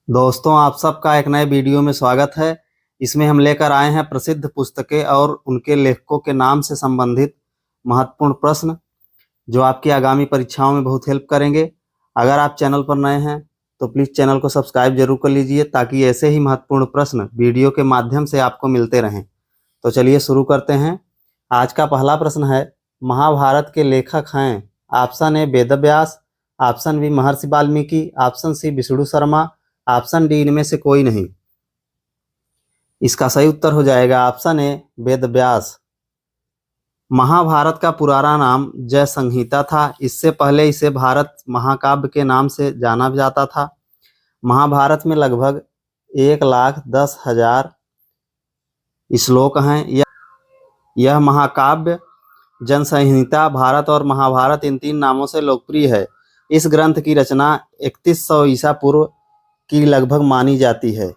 दोस्तों, आप सबका एक नए वीडियो में स्वागत है। इसमें हम लेकर आए हैं प्रसिद्ध पुस्तकें और उनके लेखकों के नाम से संबंधित महत्वपूर्ण प्रश्न जो आपकी आगामी परीक्षाओं में बहुत हेल्प करेंगे। अगर आप चैनल पर नए हैं तो प्लीज़ चैनल को सब्सक्राइब जरूर कर लीजिए ताकि ऐसे ही महत्वपूर्ण प्रश्न वीडियो के माध्यम से आपको मिलते रहें। तो चलिए शुरू करते हैं। आज का पहला प्रश्न है, महाभारत के लेखक हैं? Option A Vedvyas, option B Maharshi Valmiki, option C Vishnu Sharma, option D इनमें से कोई नहीं। इसका सही उत्तर हो जाएगा ऑप्शन ए वेदव्यास। महाभारत का पुराना नाम जय संहिता था। इससे पहले इसे भारत महाकाव्य के नाम से जाना जाता था। महाभारत में लगभग 1,10,000 श्लोक हैं। यह महाकाव्य जन संहिता, भारत और महाभारत इन तीन नामों से लोकप्रिय है। इस ग्रंथ की रचना 3100 ईसा पूर्व की लगभग मानी जाती है।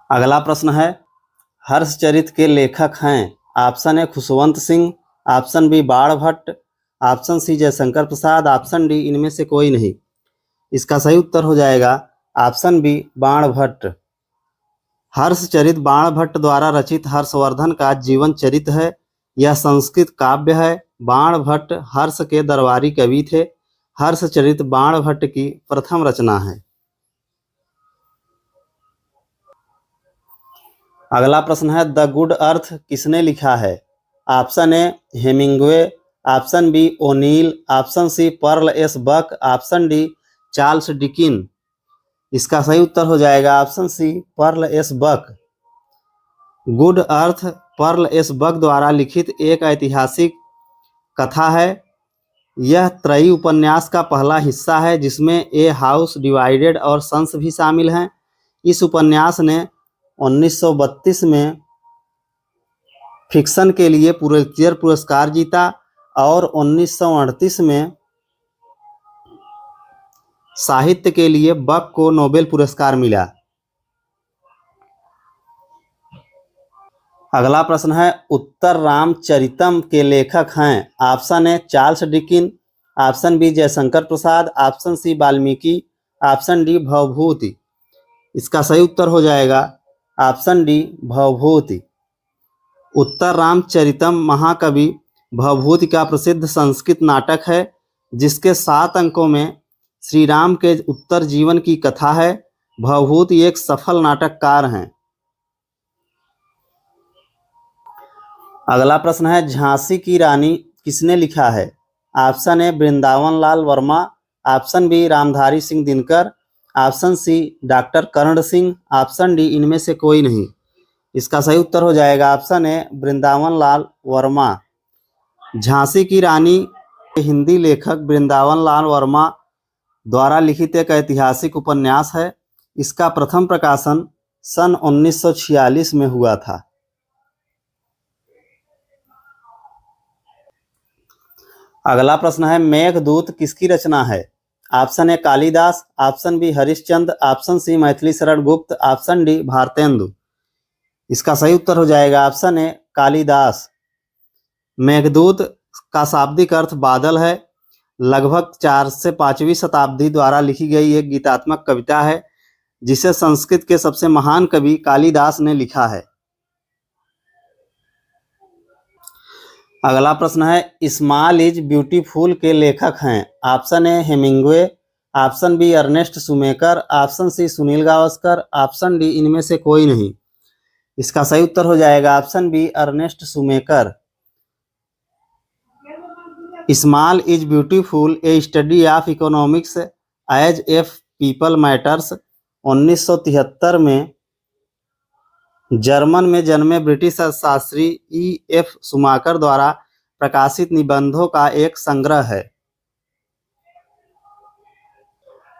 अगला प्रश्न है, हर्षचरित के लेखक हैं? Option A Khushwant Singh, option B Bana Bhatt, option C Jaishankar Prasad, option D इनमें से कोई नहीं। इसका सही उत्तर हो जाएगा ऑप्शन बी बाण भट्ट। हर्षचरित बाण भट्ट द्वारा रचित हर्षवर्धन का जीवन चरित है। यह संस्कृत काव्य है। बाण भट्ट हर्ष के दरबारी कवि थे। हर्षचरित बाण भट्ट की प्रथम रचना है। अगला प्रश्न है, द गुड अर्थ किसने लिखा है? Option A Hemingway, option B O'Neill, option C Pearl S Buck, option D Charles Dickens. इसका सही उत्तर हो जाएगा option C Pearl S Buck. Good Earth Pearl S Buck द्वारा लिखित एक ऐतिहासिक कथा है। यह त्रयी उपन्यास का पहला हिस्सा है जिसमें ए हाउस डिवाइडेड और सन्स भी शामिल हैं। इस उपन्यास ने 1932 में फिक्शन के लिए पुलित्जर पुरस्कार जीता और 1938 में साहित्य के लिए बक को नोबेल पुरस्कार मिला। अगला प्रश्न है, उत्तर रामचरितम के लेखक हैं? Option A Charles Dickens, option B Jaishankar Prasad, option C Valmiki, option D Bhavabhuti. इसका सही उत्तर हो जाएगा ऑप्शन डी भवभूति। उत्तर रामचरितम महाकवि भवभूति का प्रसिद्ध संस्कृत नाटक है जिसके 7 अंकों में श्री राम के उत्तर जीवन की कथा है। भवभूति एक सफल नाटककार हैं। अगला प्रश्न है, झांसी की रानी किसने लिखा है? Option A Vrindavan Lal Verma, option B Ramdhari Singh Dinkar, option C doctor Karan Singh, option D इनमें से कोई नहीं। इसका सही उत्तर हो जाएगा ऑप्शन ए वृंदावन लाल वर्मा। झांसी की रानी हिंदी लेखक वृंदावन लाल वर्मा द्वारा लिखित एक ऐतिहासिक उपन्यास है। इसका प्रथम प्रकाशन सन 1946 में हुआ था। अगला प्रश्न है, मेघदूत किसकी रचना है? Option A Kalidas, option B Harishchandra, option C Maithili Sharan Gupt, option D Bharatendu. इसका सही उत्तर हो जाएगा ऑप्शन ए कालिदास। मेघदूत का शाब्दिक अर्थ बादल है। लगभग 4 से 5वीं शताब्दी द्वारा लिखी गई एक गीतात्मक कविता है जिसे संस्कृत के सबसे महान कवि कालिदास ने लिखा है। अगला प्रश्न है, स्मॉल इज ब्यूटीफुल के लेखक हैं? Option A Hemingway, option B Ernest Schumacher, option C Sunil Gavaskar, option D इनमें से कोई नहीं। इसका सही उत्तर हो जाएगा option B Ernest Schumacher. Small is beautiful a study of economics as if people matters 1973 में जर्मन में जन्मे ब्रिटिश अर्थशास्त्री E.F. शूमाकर द्वारा प्रकाशित निबंधों का एक संग्रह है।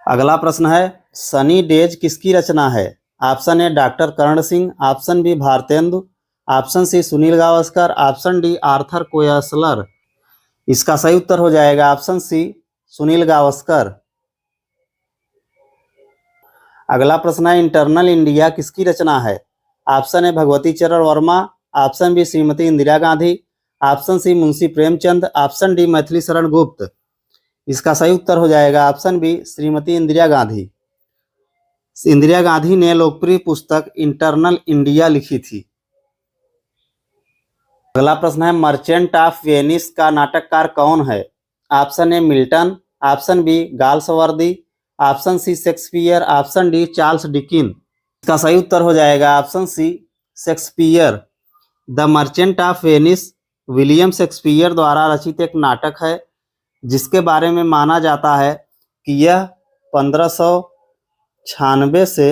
अगला प्रश्न है, सनी डेज किसकी रचना है? Option A doctor Karan Singh, option B Bharatendu, option C Sunil Gavaskar, option D Arthur Koestler. इसका सही उत्तर हो जाएगा ऑप्शन सी सुनील गावस्कर। अगला प्रश्न है, इंटरनल इंडिया किसकी रचना है? Option A Bhagwati Charan Verma, option B Shrimati Indira Gandhi, option C Munshi Premchand, option D Maithili Sharan Gupt. इसका सही उत्तर हो जाएगा ऑप्शन बी श्रीमती इंदिरा गांधी। इंदिरा गांधी ने लोकप्रिय पुस्तक इंटरनल इंडिया लिखी थी। अगला प्रश्न है मर्चेंट ऑफ वेनिस का नाटककार कौन है? Option A Milton, option B Galsworthy, option C Shakespeare, option D Charles Dickens. इसका सही उत्तर हो जाएगा option C Shakespeare. The merchant of Venice William Shakespeare द्वारा रचित एक नाटक है जिसके बारे में माना जाता है कि यह 1596 से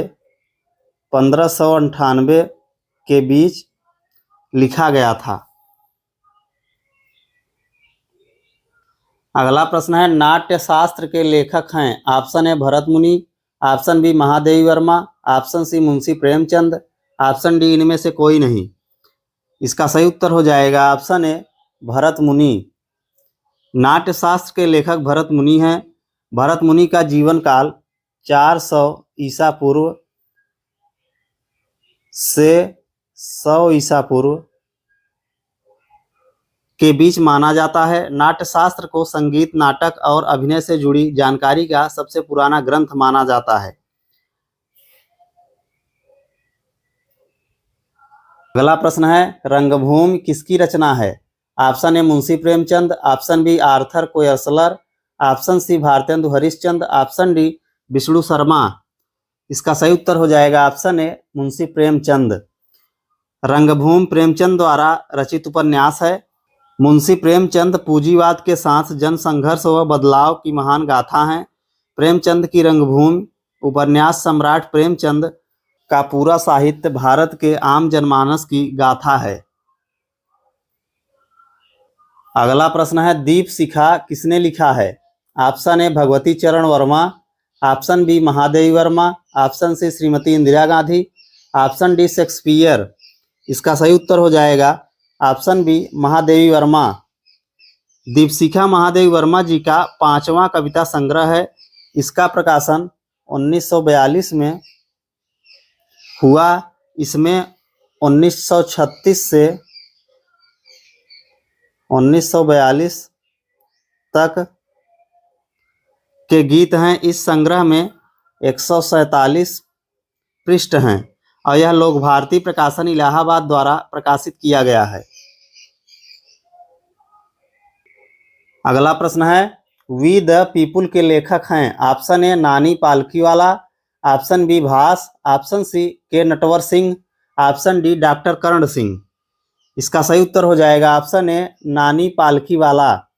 1598 के बीच लिखा गया था। अगला प्रश्न है नाट्य शास्त्र के लेखक हैं। Option A Bharat Muni, option B Mahadevi Verma, option C Munshi Premchand, option D इनमें से कोई नहीं। इसका सही उत्तर हो जाएगा ऑप्शन ए भरत मुनि। नाट्य शास्त्र के लेखक भरत मुनि हैं। भरत मुनि का जीवन काल 400 ईसा पूर्व से 100 ईसा पूर्व के बीच माना जाता है। नाट्य शास्त्र को संगीत, नाटक और अभिनय से जुड़ी जानकारी का सबसे पुराना ग्रंथ माना जाता है। अगला प्रश्न है रंगभूमि किसकी रचना है? Option A Munshi Premchand, option B Arthur Koestler, option C Bharatendu Harishchandra, option D Vishnu Sharma. इसका सही उत्तर हो जाएगा ऑप्शन ए मुंशी प्रेमचंद। रंगभूमि प्रेमचंद द्वारा रचित उपन्यास है। मुंशी प्रेमचंद पूंजीवाद के साथ जनसंघर्ष व बदलाव की महान गाथा हैं। प्रेमचंद की रंगभूमि उपन्यास सम्राट प्रेमचंद का पूरा साहित्य भारत के आम जनमानस की गाथा है। अगला प्रश्न है दीपशिखा किसने लिखा है? Option A Bhagwati Charan Verma, option B Mahadevi Verma, option C Shrimati Indira Gandhi, option D Shakespeare. इसका सही उत्तर हो जाएगा ऑप्शन बी महादेवी वर्मा। दीपशिखा महादेवी वर्मा जी का 5वां कविता संग्रह है। इसका प्रकाशन 1942 में हुआ। इसमें 1936 से 1942 तक के गीत हैं। इस संग्रह में 147 पृष्ठ हैं और यह लोक भारती प्रकाशन इलाहाबाद द्वारा प्रकाशित किया गया है। अगला प्रश्न है वी द पीपुल के लेखक हैं। Option A Nani Palkhivala, option B Bhasa, option C K Natwar Singh, option D doctor Karan Singh. इसका सही उत्तर हो जाएगा option A Nani Palkhivala.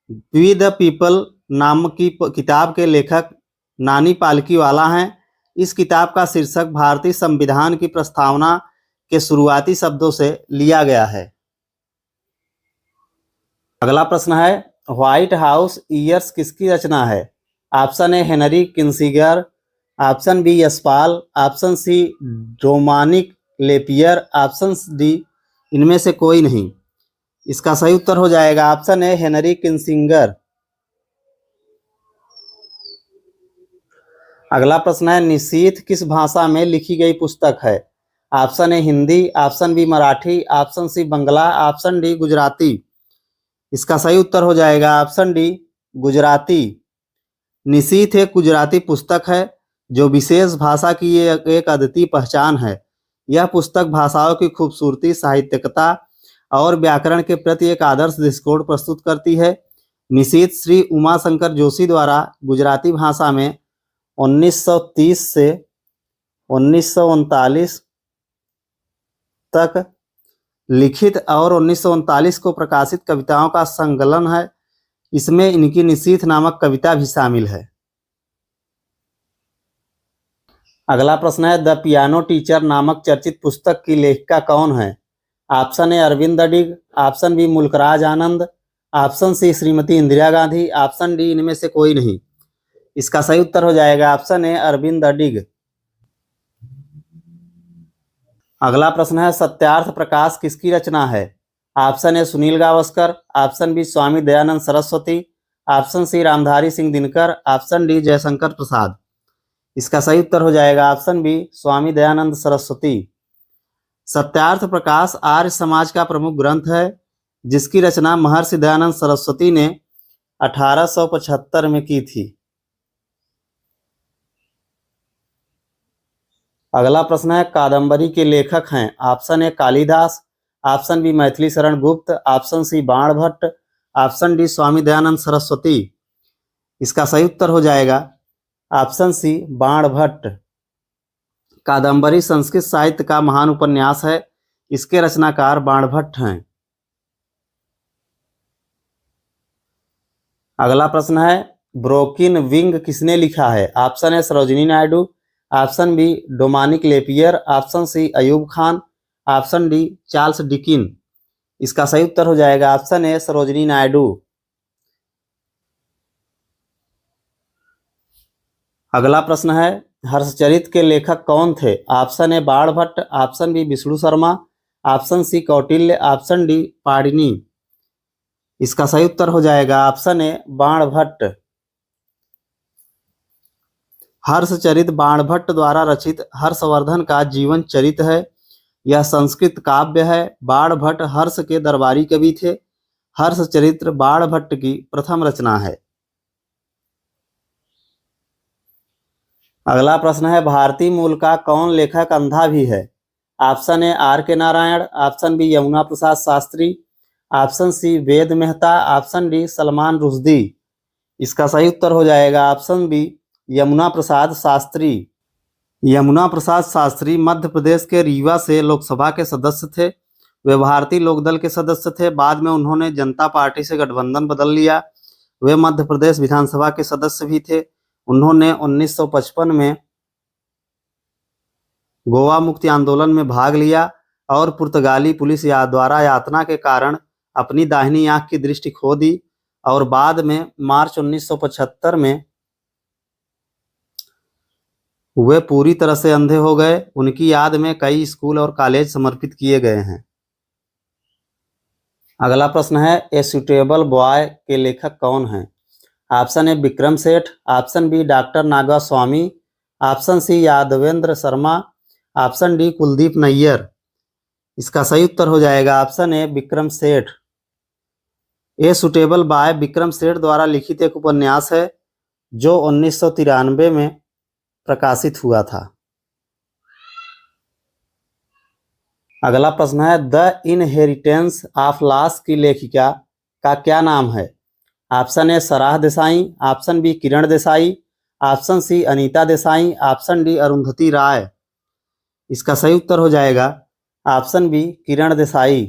We the people नाम की किताब के लेखक नानी पालकीवाला हैं। इस किताब का शीर्षक भारतीय संविधान की प्रस्तावना के शुरुआती शब्दों से लिया गया है। अगला प्रश्न है व्हाइट हाउस ईयर्स किसकी रचना है? Option A Henry Kissinger, option B Yashpal, option C Dominique Lapierre, option D इनमें से कोई नहीं। इसका सही उत्तर हो जाएगा ऑप्शन ए हेनरी किसिंगर। अगला प्रश्न है निशीथ किस भाषा में लिखी गई पुस्तक है? Option A Hindi, option B Marathi, option C Bangla, option D Gujarati. इसका सही उत्तर हो जाएगा ऑप्शन डी गुजराती। निशीथ एक गुजराती पुस्तक है जो विशेष भाषा की एक अद्वितीय पहचान है। यह पुस्तक भाषाओं की खूबसूरती, साहित्यिकता और व्याकरण के प्रति एक आदर्श दृष्टिकोण प्रस्तुत करती है। निशीथ श्री उमाशंकर जोशी द्वारा गुजराती भाषा में 1930 से 1939 तक लिखित और 1939 को प्रकाशित कविताओं का संकलन है। इसमें इनकी निशीथ नामक कविता भी शामिल है। अगला प्रश्न है द पियानो टीचर नामक चर्चित पुस्तक की लेखिका कौन है? Option A Aravind Adiga, option B Mulk Raj Anand, option C Shrimati Indira Gandhi, option D इनमें से कोई नहीं। इसका सही उत्तर हो जाएगा ऑप्शन ए अरविंद अडिग। अगला प्रश्न है सत्यार्थ प्रकाश किसकी रचना है? Option A Sunil Gavaskar, option B Swami Dayanand Saraswati, option C Ramdhari Singh Dinkar, option D Jaishankar Prasad. इसका सही उत्तर हो जाएगा ऑप्शन बी स्वामी दयानंद सरस्वती। सत्यार्थ प्रकाश आर्य समाज का प्रमुख ग्रंथ है। जिसकी रचना महर्षि दयानंद सरस्वती ने 1875 में की थी। अगला प्रश्न है, कादंबरी के लेखक हैं। Option A Kalidas, option B Maithili Sharan Gupt, option C Banabhatta, option D Swami Dayanand Saraswati. इसका सही उत्तर हो जाएगा ऑप्शन सी बाणभट्ट। कादंबरी संस्कृत साहित्य का महान उपन्यास है। इसके रचनाकार बाणभट्ट हैं। अगला प्रश्न है, ब्रोकिन विंग किसने लिखा है? Option A Sarojini Naidu, option B Dominique Lapierre, option C Ayub Khan, option D Charles Dickens. इसका सही उत्तर हो जाएगा ऑप्शन ए सरोजिनी नायडू। अगला प्रश्न है, हर्षचरित के लेखक कौन थे? Option A Banabhatta, option B Vishnu Sharma, option C Kautilya, option D Panini. इसका सही उत्तर हो जाएगा ऑप्शन ए बाणभट्ट। हर्षचरित बाणभट्ट द्वारा रचित हर्षवर्धन का जीवन चरित है। यह संस्कृत काव्य है। बाणभट्ट हर्ष के दरबारी कवि थे। हर्षचरित्र बाणभट्ट की प्रथम रचना है। अगला प्रश्न है, भारतीय मूल का कौन लेखक अंधा भी है? ऑप्शन ए आर के Narayan, option B Yamuna Prasad Shastri, option C वेद मेहता, ऑप्शन डी सलमान रुश्दी। इसका सही उत्तर हो जाएगा ऑप्शन बी यमुना प्रसाद शास्त्री। यमुना प्रसाद शास्त्री मध्य प्रदेश के रीवा से लोकसभा के सदस्य थे। वे भारतीय लोकदल के सदस्य थे। बाद में उन्होंने जनता पार्टी से गठबंधन बदल लिया। वे मध्य प्रदेश विधानसभा के सदस्य भी थे। उन्होंने 1955 में गोवा मुक्ति आंदोलन में भाग लिया और पुर्तगाली पुलिस द्वारा यातना के कारण अपनी दाहिनी आंख की दृष्टि खो दी और बाद में मार्च 1975 में वे पूरी तरह से अंधे हो गए। उनकी याद में कई स्कूल और कॉलेज समर्पित किए गए हैं। अगला प्रश्न है, ए सूटेबल बॉय के लेखक कौन हैं? Option A Vikram Seth, option B doctor Naga Swamy, option C Yadavendra Sharma, option D Kuldip Nayar. इसका सही उत्तर हो जाएगा ऑप्शन ए विक्रम सेठ। A suitable boy Vikram Seth द्वारा लिखित एक उपन्यास है जो 1993 में प्रकाशित हुआ था। अगला प्रश्न है, द इनहेरिटेंस ऑफ लॉस की लेखिका का क्या नाम है? Option A Sarah Desai, option B Kiran Desai, option C Anita Desai, option D Arundhati Roy. इसका सही उत्तर हो जाएगा ऑप्शन बी किरण देसाई।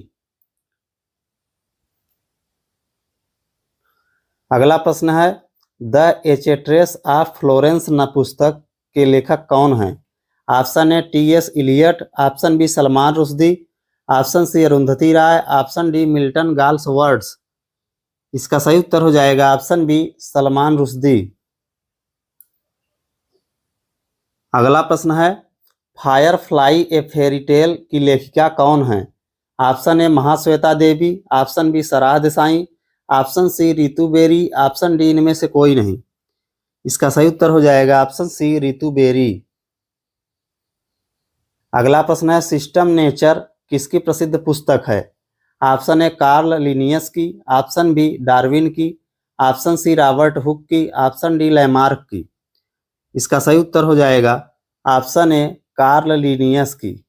अगला प्रश्न है, द एचेट्रेस ऑफ फ्लोरेंस न पुस्तक के लेखक कौन हैं? Option A TS. Eliot, option B Salman Rushdie, option C Arundhati Roy, option D Milton Galsworthy. इसका सही उत्तर हो जाएगा ऑप्शन बी सलमान रुश्दी। अगला प्रश्न है, फायरफ्लाई ए फेरी टेल की लेखिका कौन है? Option A Mahasweta Devi, option B Sarah Desai, option C Ritu Beri, option D इनमें से कोई नहीं। इसका सही उत्तर हो जाएगा ऑप्शन सी रितु बेरी। अगला प्रश्न है, सिस्टम नेचर किसकी प्रसिद्ध पुस्तक है? ऑप्शन ए कार्ल लिनियस की, ऑप्शन बी डार्विन की, ऑप्शन सी रॉबर्ट हुक की, ऑप्शन डी लैमार्क की। इसका सही उत्तर हो जाएगा ऑप्शन ए कार्ल लिनियस की।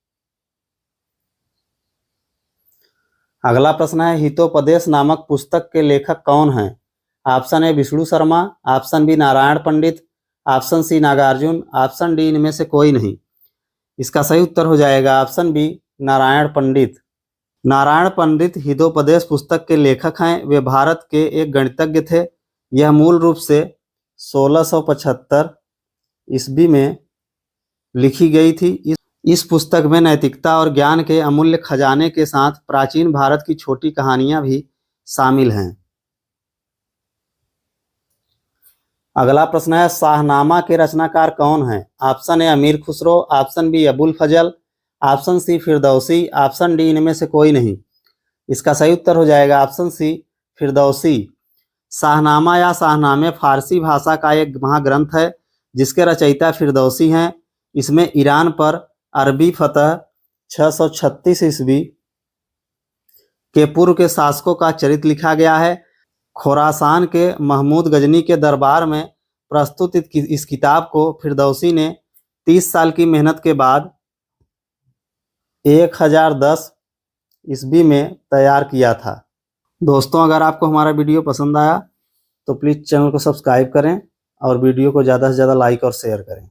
अगला प्रश्न है, हितोपदेश नामक पुस्तक के लेखक कौन हैं? Option A Vishnu Sharma, option B Narayan Pandit, option C Nagarjun, option D इनमें से कोई नहीं। इसका सही उत्तर हो जाएगा ऑप्शन बी नारायण पंडित। नारायण पंडित हितोपदेश पुस्तक के लेखक हैं। वे भारत के एक गणितज्ञ थे। यह मूल रूप से 1675 ईस्वी में लिखी गई थी। इस पुस्तक में नैतिकता और ज्ञान के अमूल्य खजाने के साथ प्राचीन भारत की छोटी कहानियां भी शामिल हैं। अगला प्रश्न है, शाहनामा के रचनाकार कौन हैं? Option A Amir Khusro, option B Abul Fazl, option C Firdausi, option D इनमें से कोई नहीं। इसका सही उत्तर हो जाएगा ऑप्शन सी फिरदौसी। शाहनामा या शाहनामे फारसी भाषा का एक महाग्रंथ है जिसके रचयिता फिरदौसी हैं। इसमें ईरान पर अरबी फतह 636 ईस्वी के पूर्व के शासकों का चरित्र लिखा गया है। खुरासान के महमूद गजनी के दरबार में प्रस्तुत इस किताब को फिरदौसी ने 30 साल की मेहनत के बाद 1010 ईस्वी में तैयार किया था। दोस्तों, अगर आपको हमारा वीडियो पसंद आया तो प्लीज़ चैनल को सब्सक्राइब करें और वीडियो को ज़्यादा से ज़्यादा लाइक और शेयर करें।